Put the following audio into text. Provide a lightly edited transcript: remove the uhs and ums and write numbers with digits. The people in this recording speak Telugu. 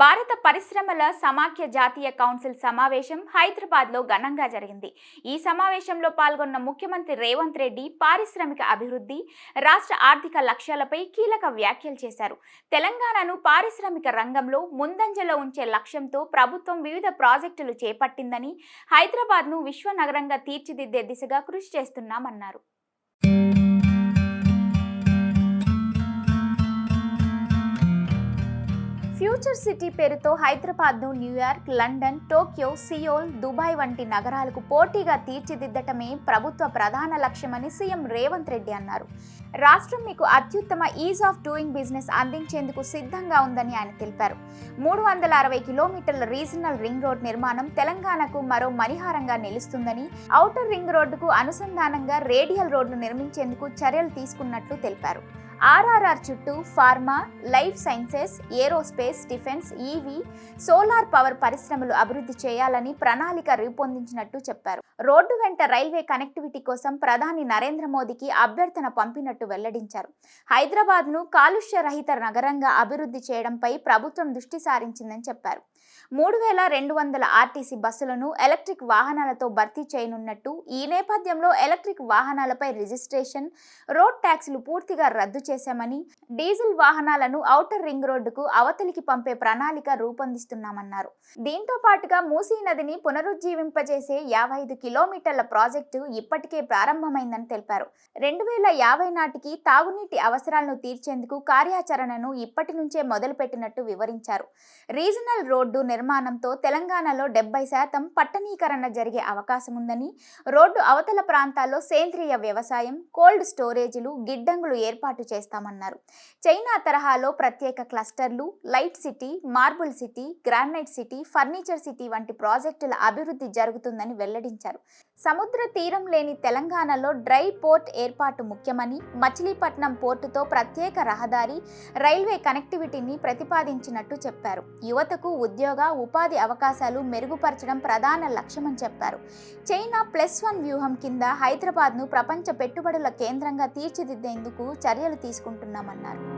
భారత పరిశ్రమల సమాఖ్య జాతీయ కౌన్సిల్ సమావేశం హైదరాబాద్లో ఘనంగా జరిగింది. ఈ సమావేశంలో పాల్గొన్న ముఖ్యమంత్రి రేవంత్ రెడ్డి పారిశ్రామిక అభివృద్ధి, రాష్ట్ర ఆర్థిక లక్ష్యాలపై కీలక వ్యాఖ్యలు చేశారు. తెలంగాణను పారిశ్రామిక రంగంలో ముందంజలో ఉంచే లక్ష్యంతో ప్రభుత్వం వివిధ ప్రాజెక్టులు చేపట్టిందని, హైదరాబాద్ను విశ్వనగరంగా తీర్చిదిద్దే దిశగా కృషి చేస్తున్నామన్నారు. ఫ్యూచర్ సిటీ పేరుతో హైదరాబాద్ను New York, London, Tokyo, Seoul, Dubai వంటి నగరాలకు పోటీగా తీర్చిదిద్దటమే ప్రభుత్వ ప్రధాన లక్ష్యమని సీఎం రేవంత్ రెడ్డి అన్నారు. రాష్ట్రం మీకు అత్యుత్తమ ఈజ్ ఆఫ్ డూయింగ్ బిజినెస్ అందించేందుకు సిద్ధంగా ఉందని ఆయన తెలిపారు. 360 కిలోమీటర్ల రీజనల్ రింగ్ రోడ్ నిర్మాణం తెలంగాణకు మరో మణిహారంగా నిలుస్తుందని, ఔటర్ రింగ్ రోడ్డుకు అనుసంధానంగా రేడియల్ రోడ్లు నిర్మించేందుకు చర్యలు తీసుకున్నట్లు తెలిపారు. ఆర్ఆర్ఆర్ చుట్టూ pharma, life sciences, aerospace, defence, EV, solar power పరిశ్రమలు అభివృద్ధి చేయాలని ప్రణాళిక రూపొందించినట్టు చెప్పారు. రోడ్డు వెంట రైల్వే కనెక్టివిటీ కోసం ప్రధాని నరేంద్ర మోదీకి అభ్యర్థన పంపినట్టు వెల్లడించారు. హైదరాబాద్ను కాలుష్య రహిత నగరంగా అభివృద్ధి చేయడంపై ప్రభుత్వం దృష్టి సారించిందని చెప్పారు. 3200 ఆర్టీసీ బస్సులను ఎలక్ట్రిక్ వాహనాలతో భర్తీ చేయనున్నట్టు, ఈ నేపథ్యంలో ఎలక్ట్రిక్ వాహనాలపై రిజిస్ట్రేషన్, రోడ్ ట్యాక్సులు పూర్తిగా రద్దు చేశామని, డీజిల్ వాహనాలను ఔటర్ రింగ్ రోడ్డుకు అవతలికి పంపే ప్రణాళిక రూపొందిస్తున్నామన్నారు. దీంతో పాటుగా మూసీ నదిని పునరుజ్జీవింపజేసే 55 కిలోమీటర్ల ప్రాజెక్టు ఇప్పటికే ప్రారంభమైందని తెలిపారు. 2050 నాటికి తాగునీటి అవసరాలను తీర్చేందుకు కార్యాచరణను ఇప్పటి నుంచే మొదలుపెట్టినట్టు వివరించారు. రీజనల్ రోడ్డు నిర్మాణంతో తెలంగాణలో 70% పట్టణీకరణ జరిగే అవకాశం ఉందని, రోడ్డు అవతల ప్రాంతాల్లో సేంద్రియ వ్యవసాయం, కోల్డ్ స్టోరేజీలు, గిడ్డంగులు ఏర్పాటు చేస్తామన్నారు. చైనా తరహాలో ప్రత్యేక క్లస్టర్లు, light city, marble city, granite city, furniture city వంటి ప్రాజెక్టుల అభివృద్ధి జరుగుతుందని వెల్లడించారు. సముద్ర తీరం లేని తెలంగాణలో డ్రై పోర్ట్ ఏర్పాటు ముఖ్యమని, మచిలీపట్నం పోర్టుతో ప్రత్యేక రహదారి, రైల్వే కనెక్టివిటీని ప్రతిపాదించినట్టు చెప్పారు. యువతకు ఉద్యోగ, ఉపాధి అవకాశాలు మెరుగుపరచడం ప్రధాన లక్ష్యమని చెప్పారు. చైనా +1 వ్యూహం కింద హైదరాబాద్ను ప్రపంచ పెట్టుబడుల కేంద్రంగా తీర్చిదిద్దేందుకు చర్యలు తీసుకుంటున్నామన్నారు.